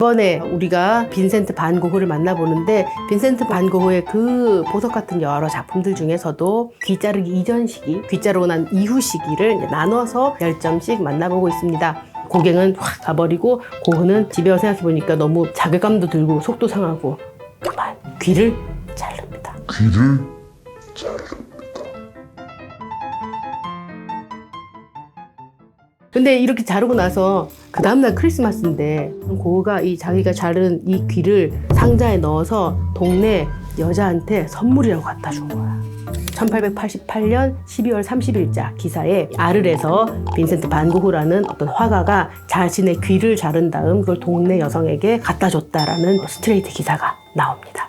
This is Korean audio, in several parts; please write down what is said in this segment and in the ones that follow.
이번에 우리가 빈센트 반 고흐를 만나보는데 빈센트 반 고흐의 그 보석 같은 여러 작품들 중에서도 귀 자르기 이전 시기, 귀 자르고 난 이후 시기를 나눠서 10점씩 만나보고 있습니다. 고갱은 확 가버리고 고흐는 집에 와서 생각해보니까 너무 자괴감도 들고 속도 상하고 그만 귀를 자릅니다. 근데 이렇게 자르고 나서 그 다음날 크리스마스인데 고흐가 자기가 자른 이 귀를 상자에 넣어서 동네 여자한테 선물이라고 갖다 준 거야. 1888년 12월 30일자 기사에 아르에서 빈센트 반 고흐라는 어떤 화가가 자신의 귀를 자른 다음 그걸 동네 여성에게 갖다 줬다라는 스트레이트 기사가 나옵니다.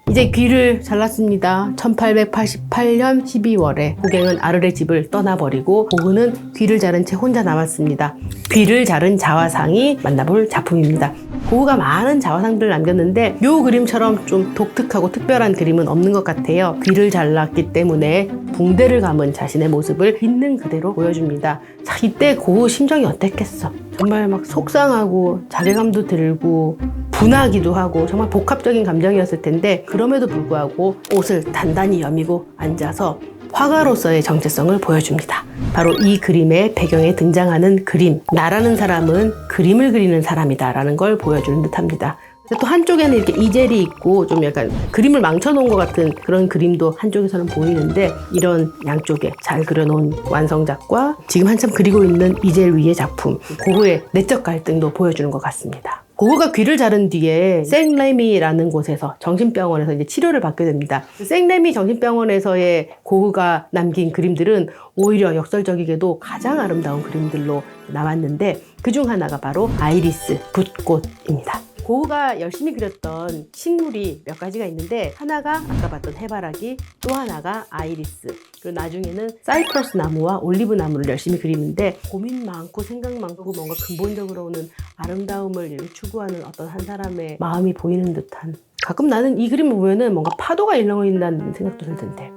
이제 귀를 잘랐습니다. 1888년 12월에 고갱은 아르의 집을 떠나버리고 고흐는 귀를 자른 채 혼자 남았습니다. 귀를 자른 자화상이 만나볼 작품입니다. 고흐가 많은 자화상들을 남겼는데 이 그림처럼 좀 독특하고 특별한 그림은 없는 것 같아요. 귀를 잘랐기 때문에 붕대를 감은 자신의 모습을 있는 그대로 보여줍니다. 자, 이때 고흐 심정이 어땠겠어? 정말 막 속상하고 자괴감도 들고 분하기도 하고 정말 복합적인 감정이었을 텐데 그럼에도 불구하고 옷을 단단히 여미고 앉아서 화가로서의 정체성을 보여줍니다. 바로 이 그림의 배경에 등장하는 그림, 나라는 사람은 그림을 그리는 사람이다 라는 걸 보여주는 듯합니다. 또 한쪽에는 이렇게 이젤이 있고 좀 약간 그림을 망쳐놓은 것 같은 그런 그림도 한쪽에서는 보이는데 이런 양쪽에 잘 그려놓은 완성작과 지금 한참 그리고 있는 이젤 위의 작품, 고흐의 내적 갈등도 보여주는 것 같습니다. 고흐가 귀를 자른 뒤에 생레미라는 곳에서 정신병원에서 이제 치료를 받게 됩니다. 생레미 정신병원에서의 고흐가 남긴 그림들은 오히려 역설적이게도 가장 아름다운 그림들로 남았는데 그중 하나가 바로 아이리스, 붓꽃입니다. 고흐가 열심히 그렸던 식물이 몇 가지가 있는데 하나가 아까 봤던 해바라기, 또 하나가 아이리스, 그리고 나중에는 사이프러스 나무와 올리브 나무를 열심히 그리는데 고민 많고 생각 많고 뭔가 근본적으로는 아름다움을 추구하는 어떤 한 사람의 마음이 보이는 듯한, 가끔 나는 이 그림을 보면은 뭔가 파도가 일렁인다는 생각도 들던데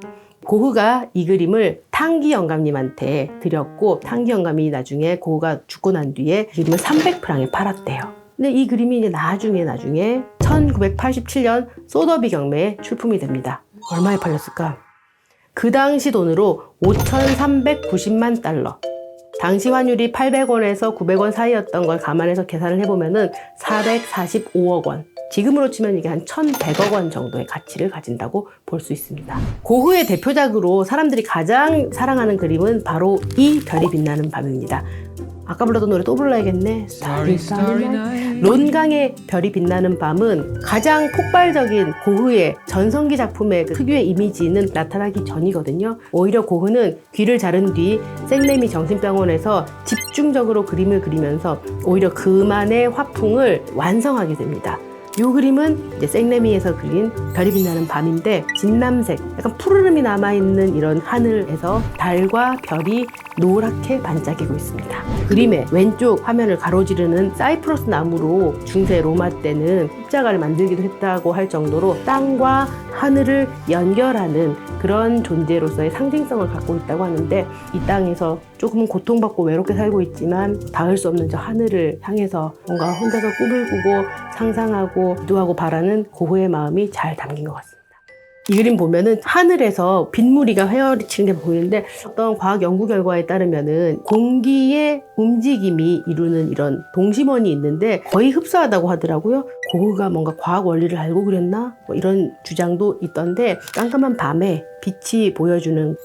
고흐가 이 그림을 탕기 영감님한테 드렸고 탕기 영감이 나중에 고흐가 죽고 난 뒤에 이 그림을 300프랑에 팔았대요. 근데 이 그림이 이제 나중에 1987년 소더비 경매에 출품이 됩니다. 얼마에 팔렸을까? 그 당시 돈으로 5,390만 달러. 당시 환율이 800원에서 900원 사이였던 걸 감안해서 계산을 해보면은 445억 원. 지금으로 치면 이게 한 1,100억 원 정도의 가치를 가진다고 볼 수 있습니다. 고흐의 대표작으로 사람들이 가장 사랑하는 그림은 바로 이 별이 빛나는 밤입니다. 아까 불렀던 노래 또 불러야겠네. Starry, Starry Night. 론강의 별이 빛나는 밤은 가장 폭발적인 고흐의 전성기 작품의 그 특유의 이미지는 나타나기 전이거든요. 오히려 고흐는 귀를 자른 뒤 생레미 정신병원에서 집중적으로 그림을 그리면서 오히려 그만의 화풍을 완성하게 됩니다. 이 그림은 이제 생레미에서 그린 별이 빛나는 밤인데 진남색, 약간 푸르름이 남아있는 이런 하늘에서 달과 별이 노랗게 반짝이고 있습니다. 그림의 왼쪽 화면을 가로지르는 사이프러스 나무로 중세 로마 때는 십자가를 만들기도 했다고 할 정도로 땅과 하늘을 연결하는 그런 존재로서의 상징성을 갖고 있다고 하는데 이 땅에서 조금은 고통받고 외롭게 살고 있지만 닿을 수 없는 저 하늘을 향해서 뭔가 혼자서 꿈을 꾸고 상상하고 기도하고 바라는 고흐의 마음이 잘 담긴 것 같습니다. 이 그림 보면은 하늘에서 빗무리가 헤어리치는 게 보이는데 어떤 과학 연구 결과에 따르면은 공기의 움직임이 이루는 이런 동심원이 있는데 거의 흡사하다고 하더라고요. 고흐가 뭔가 과학 원리를 알고 그랬나? 뭐 이런 주장도 있던데 깜깜한 밤에 빛이 보여주는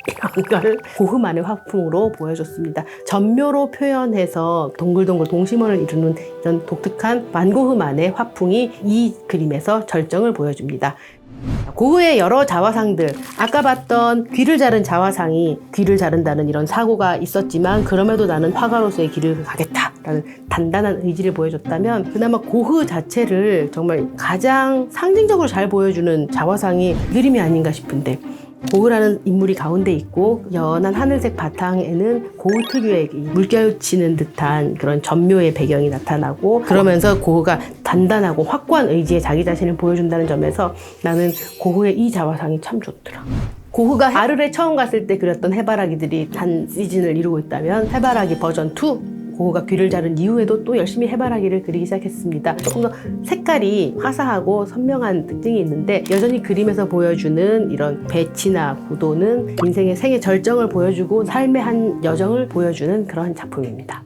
이런 걸 고흐만의 화풍으로 보여줬습니다. 전묘로 표현해서 동글동글 동심원을 이루는 이런 독특한 반 고흐만의 화풍이 이 그림에서 절정을 보여줍니다. 고흐의 여러 자화상들, 아까 봤던 귀를 자른 자화상이 귀를 자른다는 이런 사고가 있었지만 그럼에도 나는 화가로서의 길을 가겠다라는 단단한 의지를 보여줬다면 그나마 고흐 자체를 정말 가장 상징적으로 잘 보여주는 자화상이 이 그림이 아닌가 싶은데 고흐라는 인물이 가운데 있고 연한 하늘색 바탕에는 고흐 특유의 물결치는 듯한 그런 전묘의 배경이 나타나고 그러면서 고흐가 단단하고 확고한 의지의 자기 자신을 보여준다는 점에서 나는 고흐의 이 자화상이 참 좋더라. 고흐가 아르에 처음 갔을 때 그렸던 해바라기들이 단 시즌을 이루고 있다면 해바라기 버전 2 고흐가 귀를 자른 이후에도 또 열심히 해바라기를 그리기 시작했습니다. 조금 더 색깔이 화사하고 선명한 특징이 있는데 여전히 그림에서 보여주는 이런 배치나 구도는 인생의 생의 절정을 보여주고 삶의 한 여정을 보여주는 그런 작품입니다.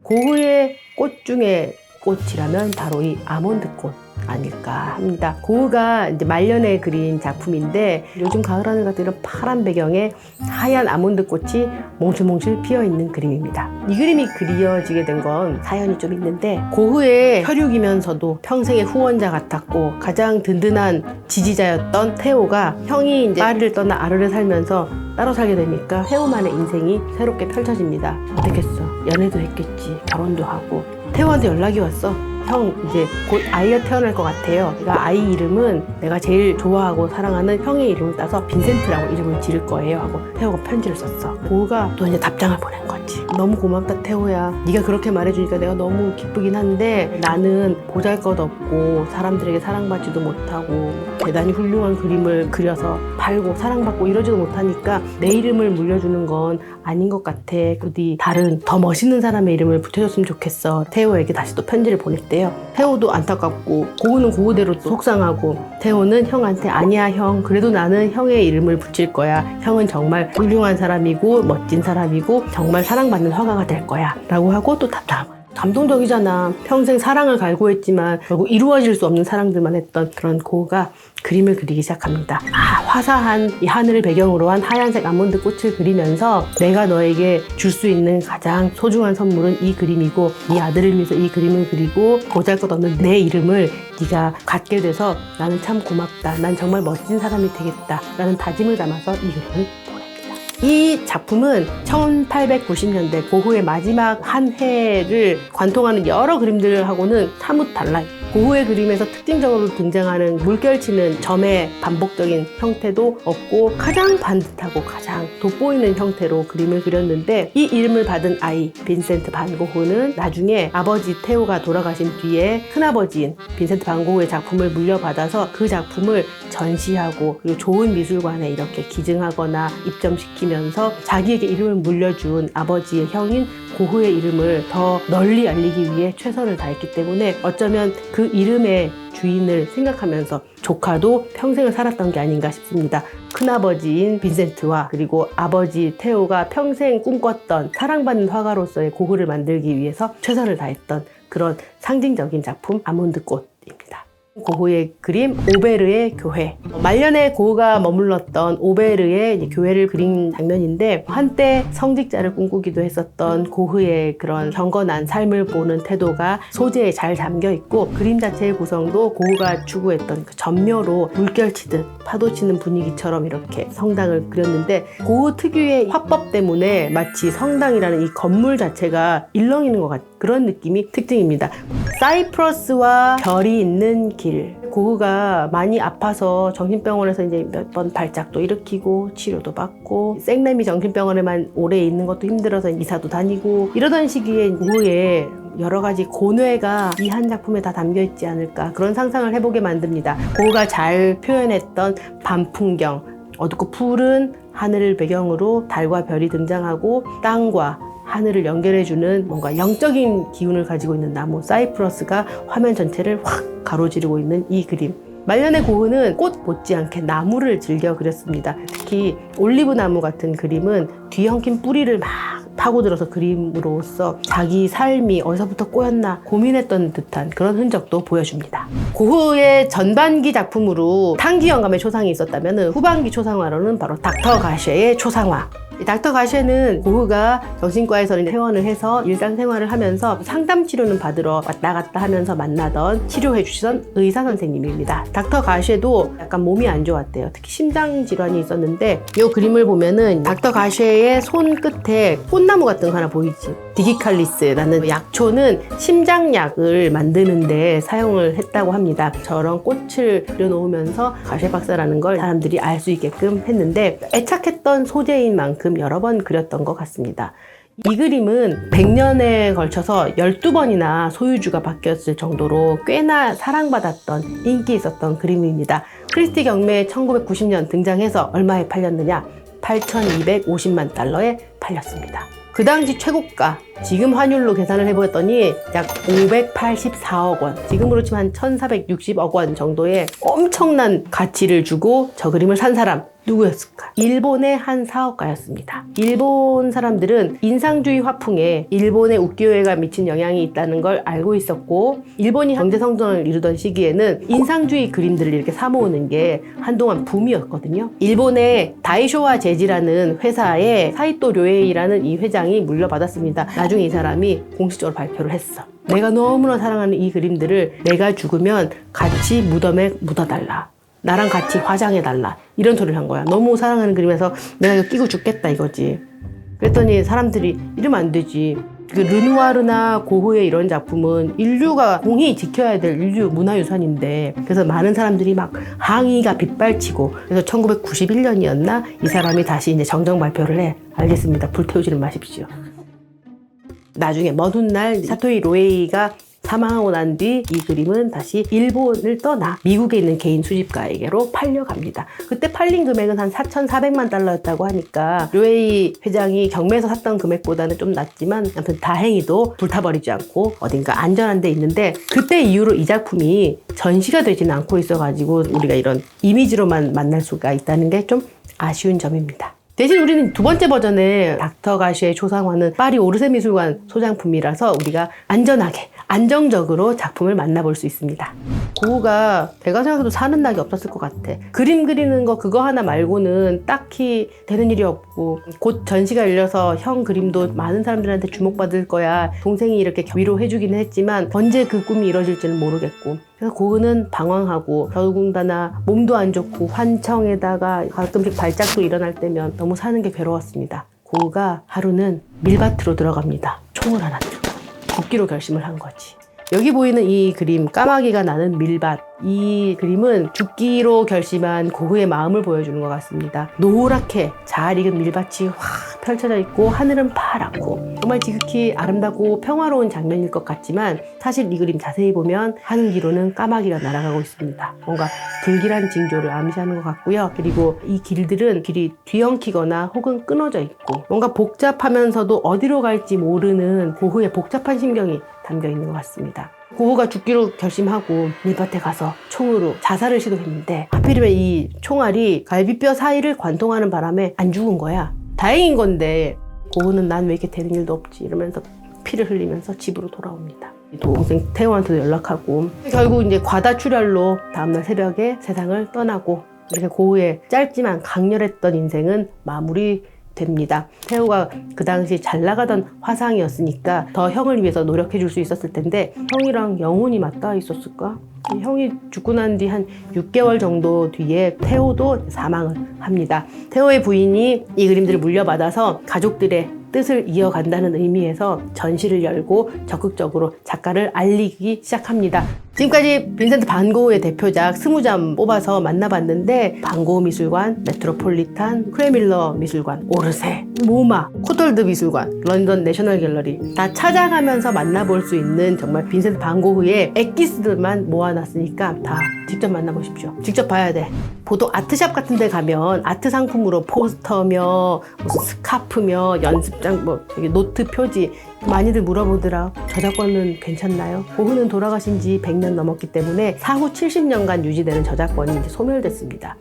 고흐의 꽃 중에 꽃이라면 바로 이 아몬드꽃 아닐까 합니다. 고흐가 이제 말년에 그린 작품인데 요즘 가을 하늘 같은 이런 파란 배경에 하얀 아몬드 꽃이 몽실몽실 피어 있는 그림입니다. 이 그림이 그려지게 된 건 사연이 좀 있는데 고흐의 혈육이면서도 평생의 후원자 같았고 가장 든든한 지지자였던 테오가 형이 이제 파리를 떠나 아르를 살면서 따로 살게 되니까 테오만의 인생이 새롭게 펼쳐집니다. 어떻겠어? 연애도 했겠지. 결혼도 하고. 테오한테 연락이 왔어. 형 이제 곧 아이가 태어날 것 같아요. 내가 아이 이름은 내가 제일 좋아하고 사랑하는 형의 이름을 따서 빈센트라고 이름을 지을 거예요 하고 태호가 편지를 썼어. 고흐가 또 이제 답장을 보낸 거지. 너무 고맙다 태호야. 네가 그렇게 말해주니까 내가 너무 기쁘긴 한데 나는 보잘것없고 사람들에게 사랑받지도 못하고 대단히 훌륭한 그림을 그려서 팔고 사랑받고 이러지도 못하니까 내 이름을 물려주는 건 아닌 것 같아. 부디 다른 더 멋있는 사람의 이름을 붙여줬으면 좋겠어. 태호에게 다시 또 편지를 보냈대요. 태호도 안타깝고 고흐는 고흐대로 또 속상하고 태호는 형한테 아니야 형 그래도 나는 형의 이름을 붙일 거야. 형은 정말 훌륭한 사람이고 멋진 사람이고 정말 사랑받는 화가가 될 거야 라고 하고 또 답장을 감동적이잖아. 평생 사랑을 갈구했지만 결국 이루어질 수 없는 사랑들만 했던 그런 고흐가 그림을 그리기 시작합니다. 화사한 이 하늘을 배경으로 한 하얀색 아몬드 꽃을 그리면서 내가 너에게 줄 수 있는 가장 소중한 선물은 이 그림이고 네 아들을 위해서 이 그림을 그리고 보잘것없는 내 이름을 네가 갖게 돼서 나는 참 고맙다. 난 정말 멋진 사람이 되겠다 라는 다짐을 담아서 이 그림을 이 작품은 1890년대 고흐의 마지막 한 해를 관통하는 여러 그림들하고는 사뭇 달라요. 고흐의 그림에서 특징적으로 등장하는 물결치는 점의 반복적인 형태도 없고 가장 반듯하고 가장 돋보이는 형태로 그림을 그렸는데 이 이름을 받은 아이 빈센트 반 고흐는 나중에 아버지 테오가 돌아가신 뒤에 큰아버지인 빈센트 반 고흐의 작품을 물려받아서 그 작품을 전시하고 그리고 좋은 미술관에 이렇게 기증하거나 입점시키면서 자기에게 이름을 물려준 아버지의 형인 고흐의 이름을 더 널리 알리기 위해 최선을 다했기 때문에 어쩌면 그 이름의 주인을 생각하면서 조카도 평생을 살았던 게 아닌가 싶습니다. 큰아버지인 빈센트와 그리고 아버지 테오가 평생 꿈꿨던 사랑받는 화가로서의 고흐를 만들기 위해서 최선을 다했던 그런 상징적인 작품 아몬드꽃입니다. 고흐의 그림 오베르의 교회. 말년에 고흐가 머물렀던 오베르의 교회를 그린 장면인데 한때 성직자를 꿈꾸기도 했었던 고흐의 그런 경건한 삶을 보는 태도가 소재에 잘 담겨 있고 그림 자체의 구성도 고흐가 추구했던 그 전묘로 물결치듯 파도치는 분위기처럼 이렇게 성당을 그렸는데 고흐 특유의 화법 때문에 마치 성당이라는 이 건물 자체가 일렁이는 것 같은 그런 느낌이 특징입니다. 사이프러스와 별이 있는 길. 고흐가 많이 아파서 정신병원에서 이제 몇 번 발작도 일으키고 치료도 받고 생래미 정신병원에만 오래 있는 것도 힘들어서 이사도 다니고 이러던 시기에 고흐의 여러 가지 고뇌가 이 한 작품에 다 담겨 있지 않을까 그런 상상을 해보게 만듭니다. 고흐가 잘 표현했던 밤 풍경, 어둡고 푸른 하늘을 배경으로 달과 별이 등장하고 땅과 하늘을 연결해주는 뭔가 영적인 기운을 가지고 있는 나무 사이프러스가 화면 전체를 확 가로지르고 있는 이 그림. 말년의 고흐는 꽃 못지않게 나무를 즐겨 그렸습니다. 특히 올리브 나무 같은 그림은 뒤엉킨 뿌리를 막 파고들어서 그림으로써 자기 삶이 어디서부터 꼬였나 고민했던 듯한 그런 흔적도 보여줍니다. 고흐의 전반기 작품으로 상기 영감의 초상이 있었다면 후반기 초상화로는 바로 닥터 가쉐의 초상화. 닥터 가쉐는 고흐가 정신과에서 퇴원을 해서 일상생활을 하면서 상담 치료는 받으러 왔다 갔다 하면서 만나던 치료해 주시던 의사 선생님입니다. 닥터 가쉐도 약간 몸이 안 좋았대요. 특히 심장 질환이 있었는데 이 그림을 보면은 닥터 가쉐의 손 끝에 꽃나무 같은 거 하나 보이지? 디기칼리스라는 약초는 심장약을 만드는 데 사용을 했다고 합니다. 저런 꽃을 그려놓으면서 가쉐 박사라는 걸 사람들이 알 수 있게끔 했는데 애착했던 소재인 만큼 여러 번 그렸던 것 같습니다. 이 그림은 100년에 걸쳐서 12번이나 소유주가 바뀌었을 정도로 꽤나 사랑받았던 인기 있었던 그림입니다. 크리스티 경매 1990년 등장해서 얼마에 팔렸느냐? 8,250만 달러에 팔렸습니다. 그 당시 최고가, 지금 환율로 계산을 해보았더니 약 584억 원, 지금으로 치면 한 1460억 원 정도의 엄청난 가치를 주고 저 그림을 산 사람 누구였을까? 일본의 한 사업가였습니다. 일본 사람들은 인상주의 화풍에 일본의 우키요에가 미친 영향이 있다는 걸 알고 있었고, 일본이 경제 성장을 이루던 시기에는 인상주의 그림들을 이렇게 사모으는 게 한동안 붐이었거든요. 일본의 다이쇼와 제지라는 회사에 사이토 료에이라는 이 회장이 물려받았습니다. 나중에 이 사람이 공식적으로 발표를 했어. 내가 너무나 사랑하는 이 그림들을 내가 죽으면 같이 무덤에 묻어달라. 나랑 같이 화장해달라. 이런 소리를 한 거야. 너무 사랑하는 그림에서 내가 이거 끼고 죽겠다 이거지. 그랬더니 사람들이 이러면 안 되지. 그 르누아르나 고흐의 이런 작품은 인류가 공히 지켜야 될 인류 문화유산인데, 그래서 많은 사람들이 막 항의가 빗발치고, 그래서 1991년이었나 이 사람이 다시 이제 정정 발표를 해. 알겠습니다. 불태우지는 마십시오. 나중에 먼 훗날 사토이 로에이가 사망하고 난 뒤 이 그림은 다시 일본을 떠나 미국에 있는 개인 수집가에게로 팔려갑니다. 그때 팔린 금액은 한 4,400만 달러였다고 하니까 료에이 회장이 경매에서 샀던 금액보다는 좀 낮지만 아무튼 다행히도 불타버리지 않고 어딘가 안전한 데 있는데, 그때 이후로 이 작품이 전시가 되지는 않고 있어가지고 우리가 이런 이미지로만 만날 수가 있다는 게 좀 아쉬운 점입니다. 대신 우리는 두 번째 버전의 닥터 가시의 초상화는 파리 오르세 미술관 소장품이라서 우리가 안전하게 안정적으로 작품을 만나볼 수 있습니다. 고흐가 내가 생각해도 사는 낙이 없었을 것 같아. 그림 그리는 거 그거 하나 말고는 딱히 되는 일이 없고, 곧 전시가 열려서 형 그림도 많은 사람들한테 주목받을 거야. 동생이 이렇게 위로해주기는 했지만 언제 그 꿈이 이뤄질지는 모르겠고, 그래서 고흐는 방황하고 더군다나 몸도 안 좋고 환청에다가 가끔씩 발작도 일어날 때면 너무 사는 게 괴로웠습니다. 고흐가 하루는 밀밭으로 들어갑니다. 총을 하나 들고 죽기로 결심을 한 거지. 여기 보이는 이 그림, 까마귀가 나는 밀밭, 이 그림은 죽기로 결심한 고흐의 마음을 보여주는 것 같습니다. 노랗게 잘 익은 밀밭이 확 펼쳐져 있고 하늘은 파랗고 정말 지극히 아름답고 평화로운 장면일 것 같지만, 사실 이 그림 자세히 보면 하늘 위로는 까마귀가 날아가고 있습니다. 뭔가 불길한 징조를 암시하는 것 같고요. 그리고 이 길들은 길이 뒤엉키거나 혹은 끊어져 있고 뭔가 복잡하면서도 어디로 갈지 모르는 고흐의 복잡한 심경이 담겨 있는 것 같습니다. 고흐가 죽기로 결심하고 밀밭에 가서 총으로 자살을 시도했는데, 하필이면 이 총알이 갈비뼈 사이를 관통하는 바람에 안 죽은 거야. 다행인 건데 고흐는 난 왜 이렇게 되는 일도 없지 이러면서 피를 흘리면서 집으로 돌아옵니다. 동생 태호한테도 연락하고 결국 이제 과다출혈로 다음날 새벽에 세상을 떠나고, 이렇게 고흐의 짧지만 강렬했던 인생은 마무리됩니다. 태호가 그 당시 잘 나가던 화상이었으니까 더 형을 위해서 노력해 줄 수 있었을 텐데, 형이랑 영혼이 맞닿아 있었을까? 형이 죽고 난 뒤 한 6개월 정도 뒤에 태호도 사망을 합니다. 태호의 부인이 이 그림들을 물려받아서 가족들의 뜻을 이어간다는 의미에서 전시를 열고 적극적으로 작가를 알리기 시작합니다. 지금까지 빈센트 반 고흐의 대표작 20점 뽑아서 만나봤는데, 반 고흐 미술관, 메트로폴리탄, 크레밀러 미술관, 오르세, 모마, 코톨드 미술관, 런던 내셔널 갤러리 다 찾아가면서 만나볼 수 있는 정말 빈센트 반 고흐의 엑기스들만 모아놨으니까 다 직접 만나보십시오. 직접 봐야 돼. 보통 아트샵 같은 데 가면 아트 상품으로 포스터며 무슨 스카프며 연습장 뭐 여기 노트 표지 많이들 물어보더라. 저작권은 괜찮나요? 고흐는 돌아가신 지 100년 넘었기 때문에 사후 70년간 유지되는 저작권이 이제 소멸됐습니다.